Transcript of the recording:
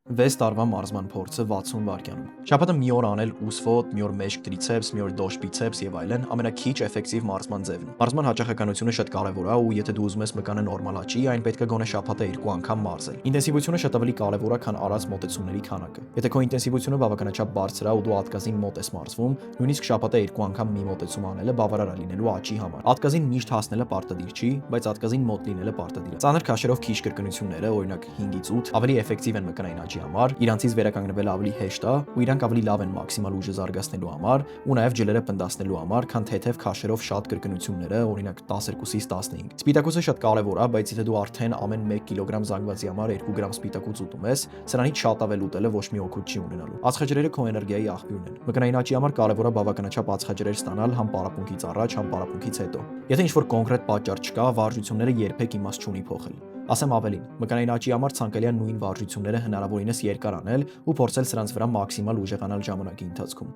6 տարվա մարզման փորձը 60 վայրկյանում։ Շաբաթը մի օր անել ուսվոտ, մի օր մեջք տրիցեպս, մի օր դոշ բիցեպս եւ այլն ամենաքիչ էֆեկտիվ մարզման ձևն է։ Մարզման հաճախականությունը շատ կարեւոր է ու եթե դու ուզում ես մկանը նորմալ աճի, այն պետք է գոնե շաբաթը 2 անգամ մարզել։ Ինտենսիվությունը շատ ավելի կարեւոր է, քան առած մոտեցումների քանակը։ Եթե քո ինտենսիվությունը բավականաչափ բարձր է ու դու ատկազին մոտ ես մարզվում, նույնիսկ շաբաթը 2 անգամ մի մոտեցում անելը բավարար է լինելու աճի համար։ Ատկազին միշտ հասնելը պարտադիր չի, բայց ատկազին մոտ լինելը պարտադիր է։ Ծանր քաշերով քիչ կրկնությունները, օրինակ 5-ից 8, ավելի էֆեկտիվ են մկանային աճի համար, իրանցից վերականգնվելը ավելի հեշտ է ու իրանք ավելի լավ են մաքսիմալ ուժը զարգացնելու համար ու նաև ջլերը պնդասնելու համար, քան թեթև քաշերով շատ կրկնությունները, օրինակ 12-ից 15։ Սպիտակուցը շատ կարևոր է, բայց եթե դու արդեն ամեն 1 կիլոգրամ զանգվածի համար 2 գրամ սպիտակուց ուտում ես, սրանից շատ ավել ուտելը ոչ մի օգուտ չի ունենալու։ Ածխաջրերը քո էներգիայի աղբյուրն են։ Մկանային աճի համար կարևոր է բավականաչափ ածխաջրեր ստանալ համ պարապմունքից առաջ, համ պարապմունքից հետո։ Եթե ինչ-որ կոնկրետ պատճառ չկա, վարժությունները երբեք իմաստ չունի փոխել։ Ասեմ ավելին, մկանային աճի համար ցանկալի է նույն վարժությունները հնարավորինս երկար անել ու փորձել սրանց վրա մաքսիմալ ուժեղանալ ժամանակի ընթացքում։